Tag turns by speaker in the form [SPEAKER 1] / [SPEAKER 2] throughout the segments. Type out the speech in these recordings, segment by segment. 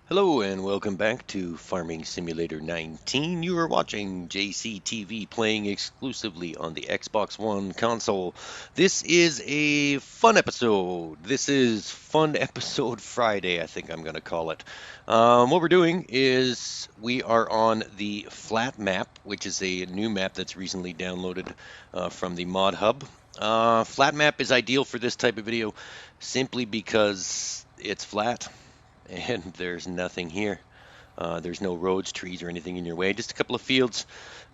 [SPEAKER 1] Hello and welcome back to Farming Simulator 19. You are watching JCTV playing exclusively on the Xbox One console. This is a fun episode. This is Fun Episode Friday, I think I'm going to call it. What we're doing is we are on the Flat Map, which is a new map that's recently downloaded from the Mod Hub. Flat Map is ideal for this type of video simply because it's flat and there's nothing here. There's no roads, trees, or anything in your way, just a couple of fields.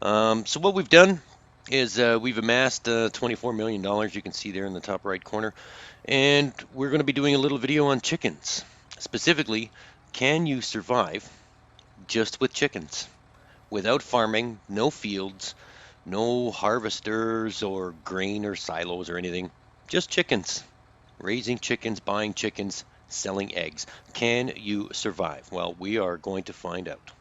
[SPEAKER 1] So what we've done is we've amassed $24 million, you can see there in the top right corner, and we're going to be doing a little video on chickens. Specifically, can you survive just with chickens? Without farming, no fields, no harvesters or grain or silos or anything, just chickens. Raising chickens, buying chickens, selling eggs. Can you survive? Well, we are going to find out.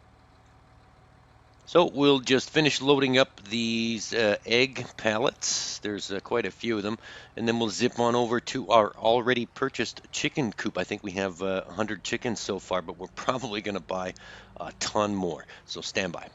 [SPEAKER 1] So we'll just finish loading up these egg pallets. There's quite a few of them. And then we'll zip on over to our already purchased chicken coop. I think we have 100 chickens so far, but we're probably going to buy a ton more. So stand by.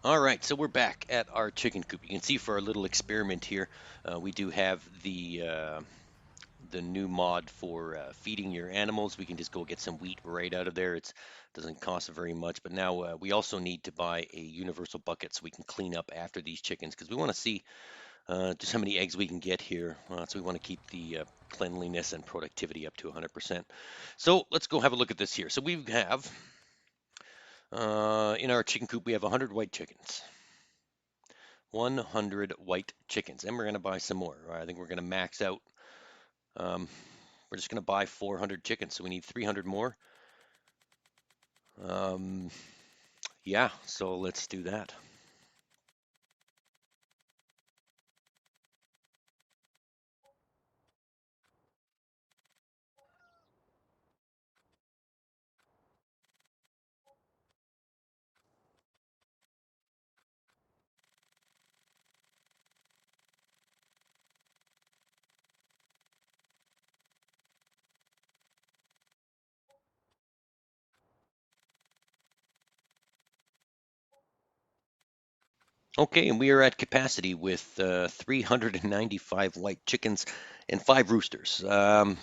[SPEAKER 1] All right, so we're back at our chicken coop. You can see for our little experiment here, we do have the new mod for feeding your animals. We can just go get some wheat right out of there. It doesn't cost very much, but now we also need to buy a universal bucket so we can clean up after these chickens because we want to see just how many eggs we can get here. So we want to keep the cleanliness and productivity up to 100%. So let's go have a look at this here. So we have in our chicken coop, we have 100 white chickens. 100 white chickens, and we're going to buy some more. I think we're going to max out. Um, we're just going to buy 400 chickens, so we need 300 more. Um, yeah, so let's do that. Okay, and we are at capacity with 395 white chickens and 5 roosters. I'm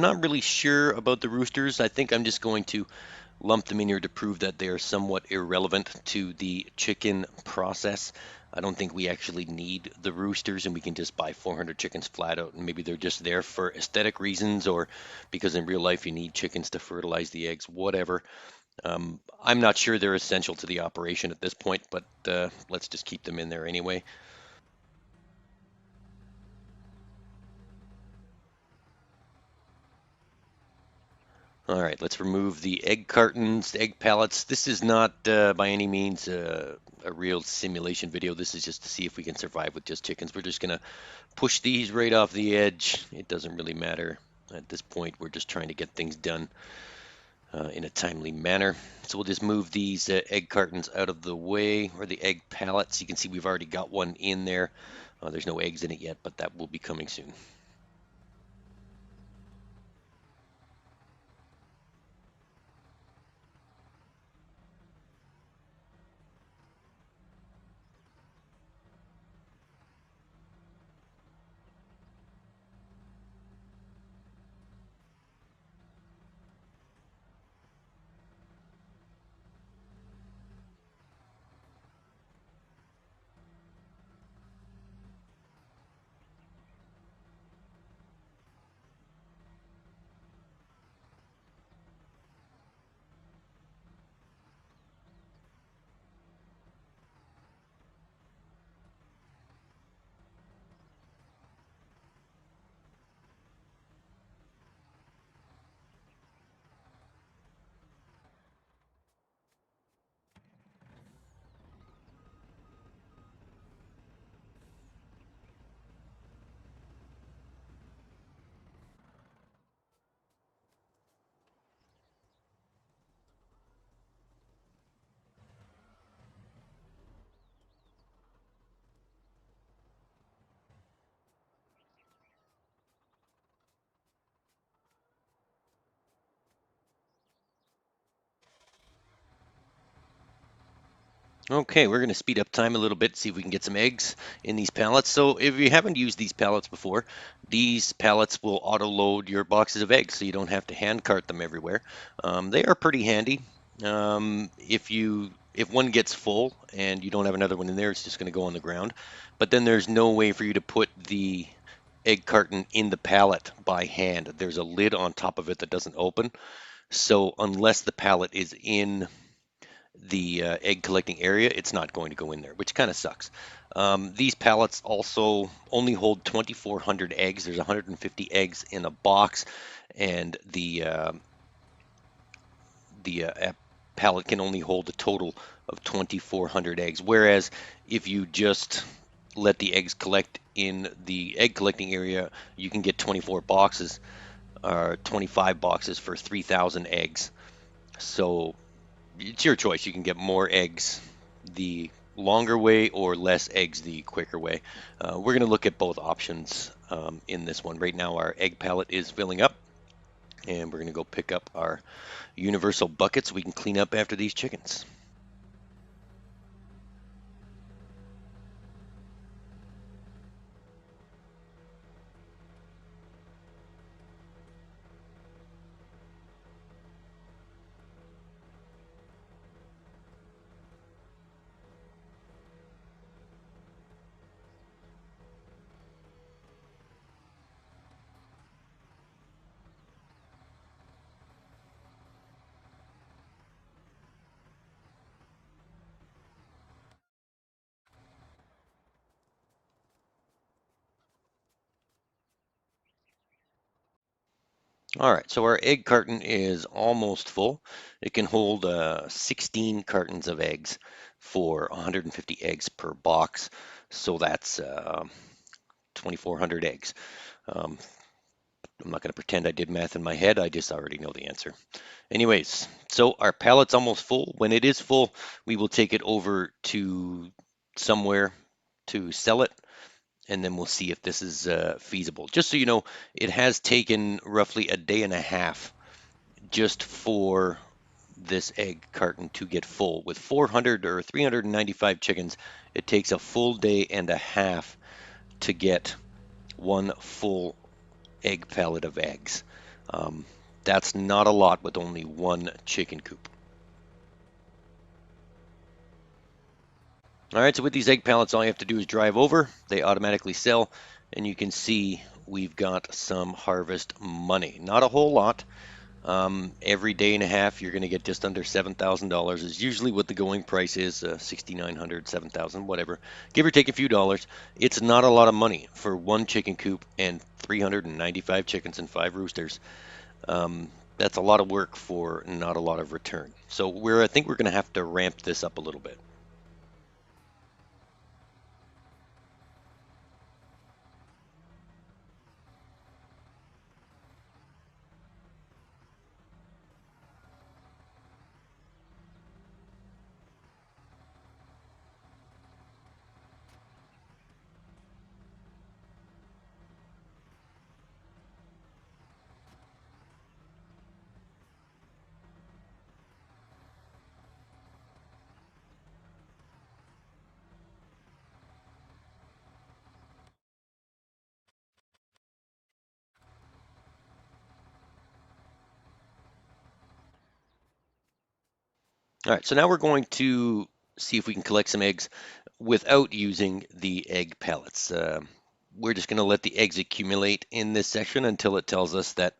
[SPEAKER 1] not really sure about the roosters. I think I'm just going to lump them in here to prove that they are somewhat irrelevant to the chicken process. I don't think we actually need the roosters and we can just buy 400 chickens flat out and maybe they're just there for aesthetic reasons or because in real life you need chickens to fertilize the eggs, whatever. I'm not sure they're essential to the operation at this point, but let's just keep them in there anyway. All right, let's remove the egg cartons, the egg pallets. This is not by any means a real simulation video. This is just to see if we can survive with just chickens. We're just going to push these right off the edge. It doesn't really matter at this point. We're just trying to get things done in a timely manner. So we'll just move these egg cartons out of the way, or the egg pallets. You can see we've already got one in there. There's no eggs in it yet, but that will be coming soon. Okay, we're going to speed up time a little bit, see if we can get some eggs in these pallets. So if you haven't used these pallets before, these pallets will auto-load your boxes of eggs, so you don't have to hand cart them everywhere. They are pretty handy. If one gets full and you don't have another one in there, it's just going to go on the ground. But then there's no way for you to put the egg carton in the pallet by hand. There's a lid on top of it that doesn't open. So unless the pallet is in the egg collecting area, it's not going to go in there, which kind of sucks. These pallets also only hold 2,400 eggs. There's 150 eggs in a box, and the pallet can only hold a total of 2,400 eggs. Whereas if you just let the eggs collect in the egg collecting area, you can get 24 boxes or 25 boxes for 3,000 eggs. So it's your choice. You can get more eggs the longer way or less eggs the quicker way. We're going to look at both options in this one. Right now our egg pallet is filling up, and we're going to go pick up our universal bucket so we can clean up after these chickens. All right, so our egg carton is almost full. It can hold 16 cartons of eggs for 150 eggs per box. So that's 2,400 eggs. Um, I'm not going to pretend I did math in my head. I just already know the answer. Anyways, so our pallet's almost full. When it is full, we will take it over to somewhere to sell it, and then we'll see if this is feasible. Just so you know, it has taken roughly a day and a half just for this egg carton to get full. With 400 or 395 chickens, it takes a full day and a half to get one full egg pallet of eggs. Um, that's not a lot with only one chicken coop. All right, so with these egg pallets, all you have to do is drive over. They automatically sell, and you can see we've got some harvest money. Not a whole lot, Every day and a half, you're going to get just under $7,000 is usually what the going price is, 6,900, 7,000, whatever. Give or take a few dollars. It's not a lot of money for one chicken coop and 395 chickens and five roosters. That's a lot of work for not a lot of return. So I think we're going to have to ramp this up a little bit. All right, so now we're going to see if we can collect some eggs without using the egg pellets. We're just going to let the eggs accumulate in this section until it tells us that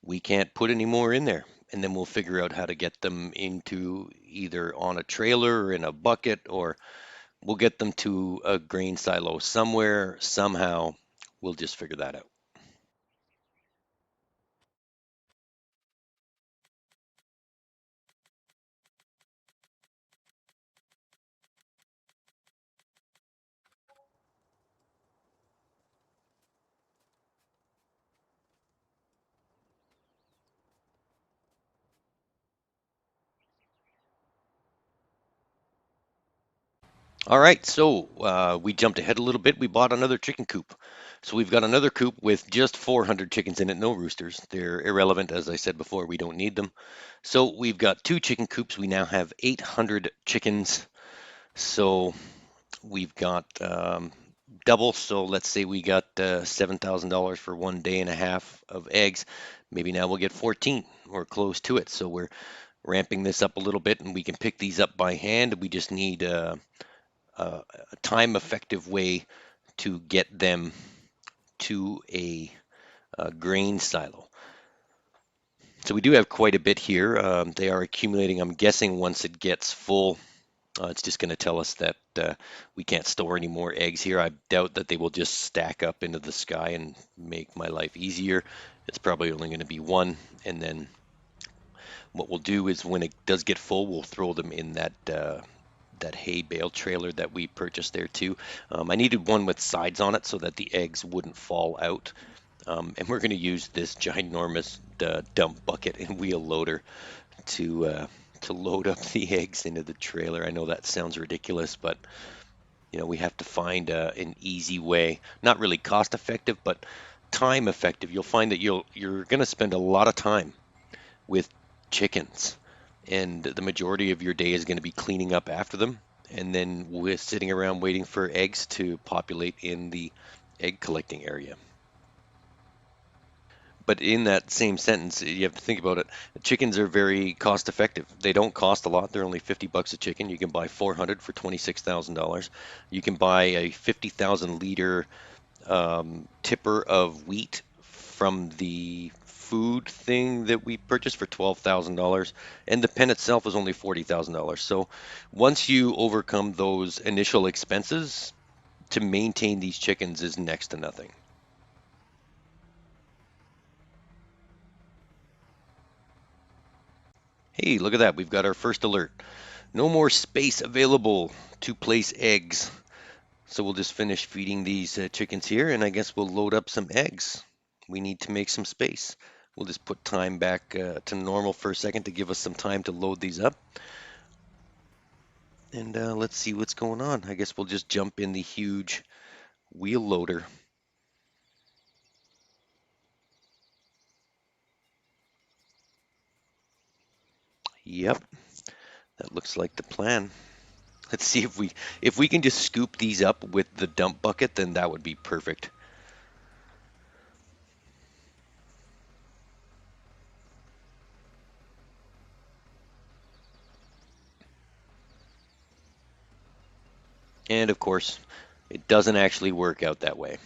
[SPEAKER 1] we can't put any more in there. And then we'll figure out how to get them into either on a trailer or in a bucket, or we'll get them to a grain silo somewhere, somehow. We'll just figure that out. All right, so we jumped ahead a little bit. We bought another chicken coop. So we've got another coop with just 400 chickens in it, no roosters. They're irrelevant, as I said before, we don't need them. So we've got two chicken coops. We now have 800 chickens. So we've got double. So let's say we got $7,000 for 1 day and a half of eggs. Maybe now we'll get 14 or close to it. So we're ramping this up a little bit, and we can pick these up by hand. We just need a time effective way to get them to a grain silo. So we do have quite a bit here. They are accumulating. I'm guessing once it gets full, it's just going to tell us that we can't store any more eggs here. I doubt that they will just stack up into the sky and make my life easier. It's probably only going to be one. And then what we'll do is when it does get full, we'll throw them in that hay bale trailer that we purchased there too. I needed one with sides on it so that the eggs wouldn't fall out. And we're going to use this ginormous dump bucket and wheel loader to uh, to load up the eggs into the trailer. I know that sounds ridiculous, but we have to find an easy way, not really cost effective, but time effective. You'll find that you're going to spend a lot of time with chickens, and the majority of your day is going to be cleaning up after them, and then with sitting around waiting for eggs to populate in the egg collecting area. But in that same sentence, you have to think about it. Chickens are very cost effective. They don't cost a lot. They're only 50 bucks a chicken. You can buy 400 for $26,000. You can buy a 50,000 liter tipper of wheat from the food thing that we purchased for $12,000, and the pen itself is only $40,000. So once you overcome those initial expenses, to maintain these chickens is next to nothing. Hey, look at that. We've got our first alert. No more space available to place eggs. So we'll just finish feeding these chickens here, and I guess we'll load up some eggs. We need to make some space. We'll just put time back to normal for a second to give us some time to load these up. And let's see what's going on. I guess we'll just jump in the huge wheel loader. Yep, that looks like the plan. Let's see if we can just scoop these up with the dump bucket, then that would be perfect. And of course, it doesn't actually work out that way.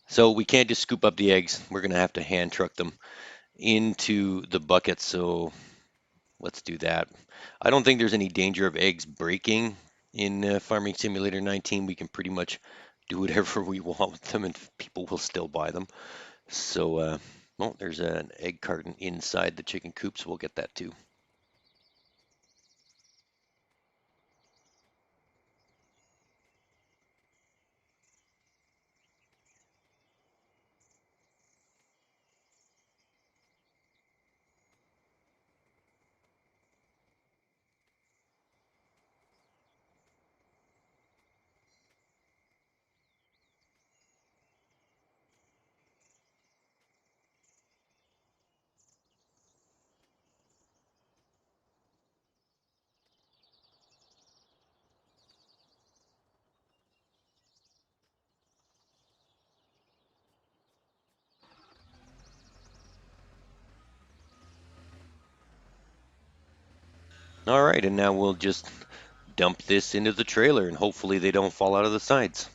[SPEAKER 1] So we can't just scoop up the eggs. We're going to have to hand truck them into the bucket. So let's do that. I don't think there's any danger of eggs breaking in Farming Simulator 19. We can pretty much do whatever we want with them, and people will still buy them. So, well, there's an egg carton inside the chicken coop, so we'll get that too. All right, and now we'll just dump this into the trailer, and hopefully they don't fall out of the sides.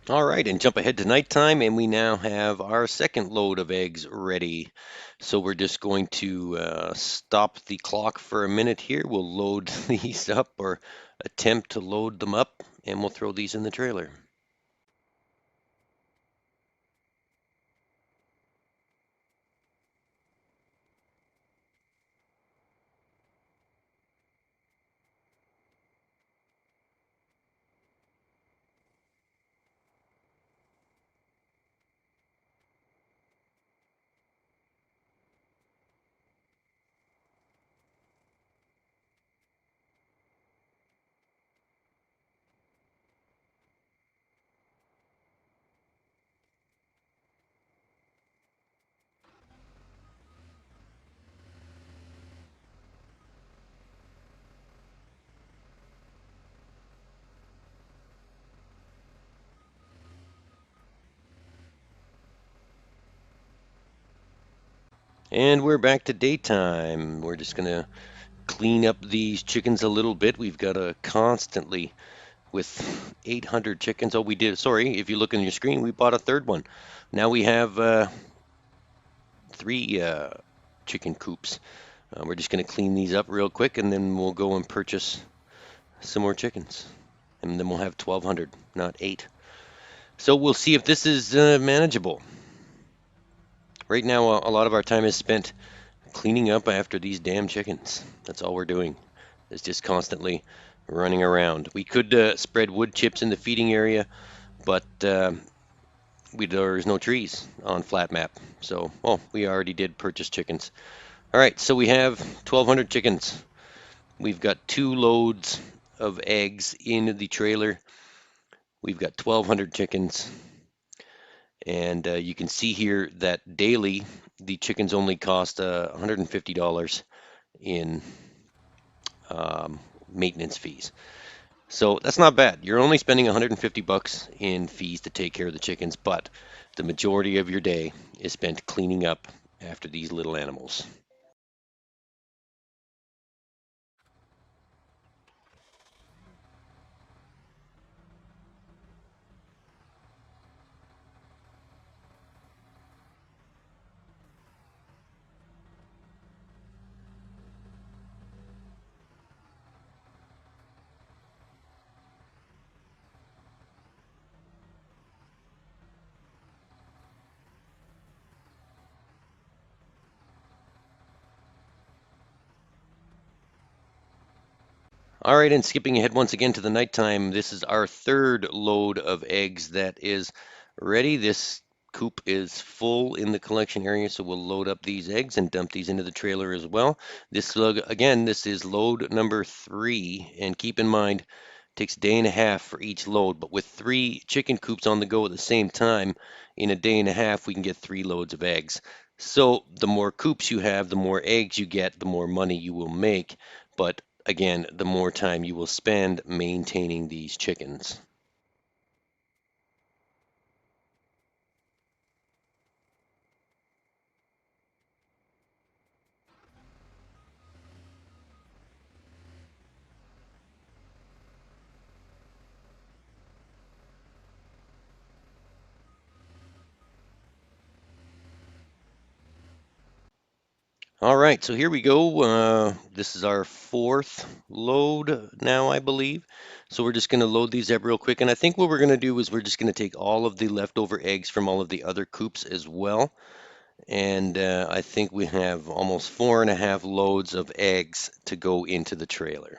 [SPEAKER 1] All right, and jump ahead to nighttime, and we now have our second load of eggs ready. So we're just going to stop the clock for a minute here. We'll load these up, or attempt to load them up, and we'll throw these in the trailer. And we're back to daytime. We're just gonna clean up these chickens a little bit. We've got to constantly, with 800 chickens. Oh, we did. Sorry, if you look on your screen, we bought a third one. Now we have three chicken coops. We're just going to clean these up real quick, and then we'll go and purchase some more chickens. And then we'll have 1,200, not 8. So we'll see if this is manageable. Right now, a lot of our time is spent cleaning up after these damn chickens. That's all we're doing. Is just constantly running around. We could spread wood chips in the feeding area, but there's no trees on flat map. So, oh, we already did purchase chickens. All right, so we have 1,200 chickens. We've got 2 loads of eggs in the trailer. We've got 1,200 chickens. And you can see here that daily the chickens only cost $150 in maintenance fees. So that's not bad. You're only spending 150 bucks in fees to take care of the chickens, but the majority of your day is spent cleaning up after these little animals. All right, and skipping ahead once again to the nighttime, this is our third load of eggs that is ready. This coop is full in the collection area, so we'll load up these eggs and dump these into the trailer as well. This again, this is load number 3, and keep in mind Takes a day and a half for each load, but with 3 chicken coops on the go at the same time, in a day and a half, we can get 3 loads of eggs. So the more coops you have, the more eggs you get, the more money you will make. But again, the more time you will spend maintaining these chickens. All right, so here we go. This is our 4th load now, I believe. So we're just going to load these up real quick. And I think what we're going to do is we're just going to take all of the leftover eggs from all of the other coops as well. And I think we have almost 4.5 loads of eggs to go into the trailer.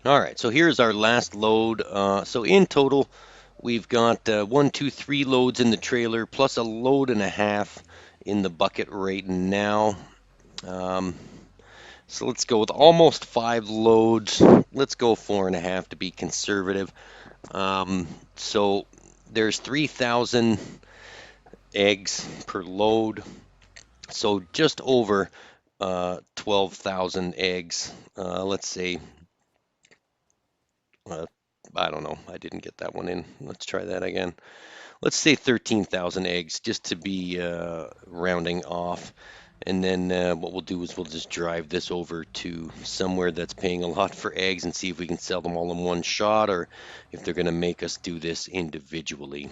[SPEAKER 1] All right, so here's our last load. So in total, we've got 1, 2, 3 loads in the trailer, plus a load and a half in the bucket right now. Um, so let's go with almost 5 loads. Let's go 4.5 to be conservative. So there's 3,000 eggs per load. So just over 12,000 eggs. Let's say Uh, I don't know. I didn't get that one in. Let's try that again. Let's say 13,000 eggs just to be rounding off. And then what we'll do is we'll just drive this over to somewhere that's paying a lot for eggs and see if we can sell them all in one shot or if they're going to make us do this individually.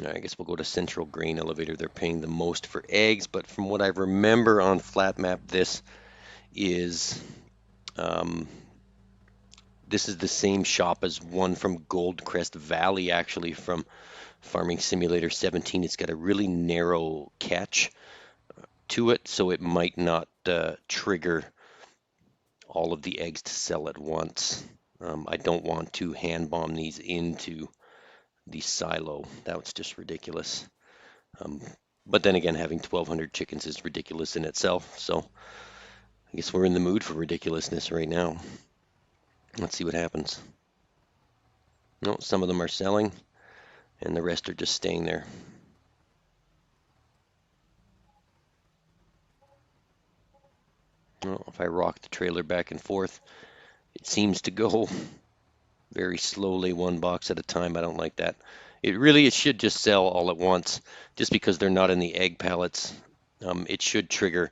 [SPEAKER 1] I guess we'll go to Central Grain Elevator. They're paying the most for eggs, but from what I remember on Flat Map, is um, this is the same shop as one from Goldcrest Valley, actually, from Farming Simulator 17. It's got a really narrow catch to it, so it might not trigger all of the eggs to sell at once. I don't want to hand bomb these into the silo. That was just ridiculous. Um, but then again, having 1,200 chickens is ridiculous in itself, so I guess we're in the mood for ridiculousness right now. Let's see what happens. No, some of them are selling, and the rest are just staying there. Well, if I rock the trailer back and forth, it seems to go very slowly, one box at a time. I don't like that. It should just sell all at once, just because they're not in the egg pallets. It should trigger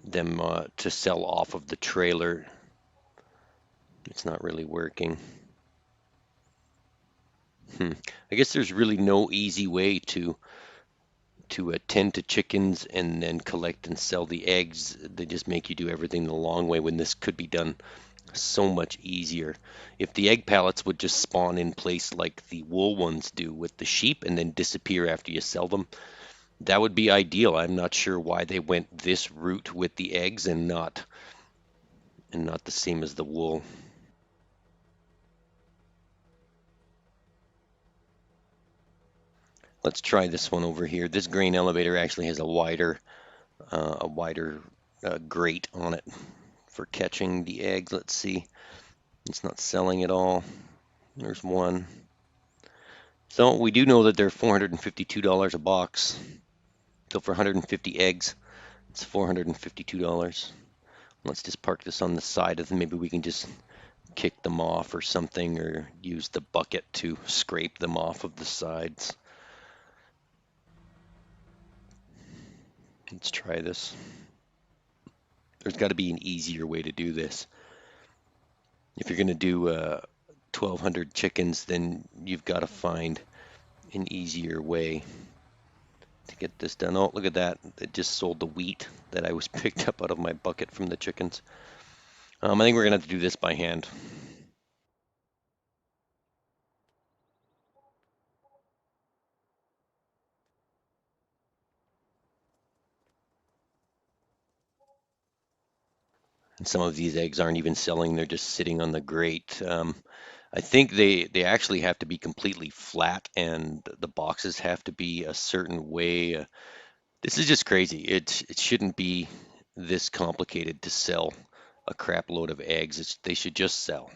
[SPEAKER 1] them to sell off of the trailer. It's not really working. I guess there's really no easy way to attend to chickens and then collect and sell the eggs. They just make you do everything the long way when this could be done so much easier. If the egg pallets would just spawn in place like the wool ones do with the sheep and then disappear after you sell them, that would be ideal. I'm not sure why they went this route with the eggs and not and not the same as the wool. Let's try this one over here. This grain elevator actually has a wider grate on it for catching the eggs. Let's see. It's not selling at all. There's one. So we do know that they're $452 a box. So for 150 eggs, it's $452. Let's just park this on the side of them. Maybe we can just kick them off or something, or use the bucket to scrape them off of the sides. Let's try this. There's got to be an easier way to do this. If you're going to do 1,200 chickens, then you've got to find an easier way to get this done. Oh, look at that. It just sold the wheat that I was picked up out of my bucket from the chickens. I think we're going to have to do this by hand. And some of these eggs aren't even selling. They're just sitting on the grate. I think they actually have to be completely flat, and the boxes have to be a certain way. This is just crazy. It shouldn't be this complicated to sell a crap load of eggs. They should just sell.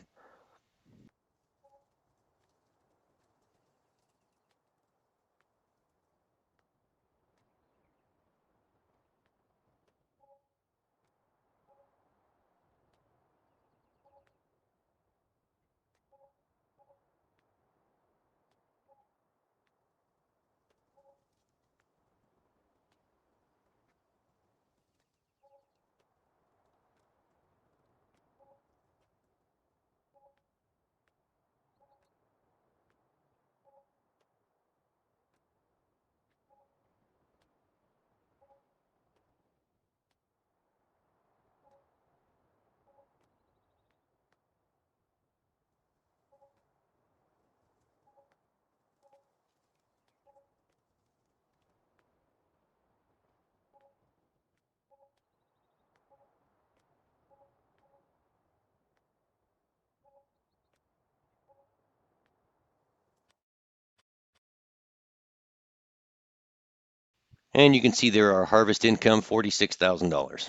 [SPEAKER 1] And you can see there our harvest income, $46,000.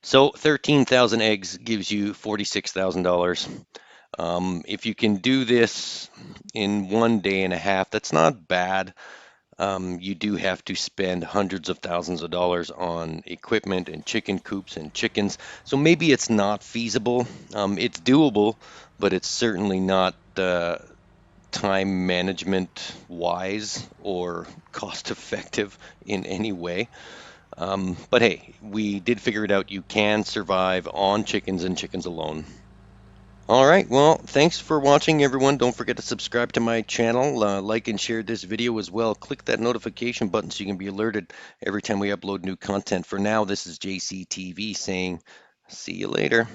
[SPEAKER 1] So 13,000 eggs gives you $46,000. If you can do this in 1 day and a half, that's not bad. You do have to spend hundreds of thousands of dollars on equipment and chicken coops and chickens. So maybe it's not feasible. It's doable, but it's certainly not time management wise or cost effective in any way. But hey, we did figure it out. You can survive on chickens and chickens alone. All right, well, thanks for watching, everyone. Don't forget to subscribe to my channel, like and share this video as well. Click that notification button so you can be alerted every time we upload new content. For now, this is JCTV saying, see you later.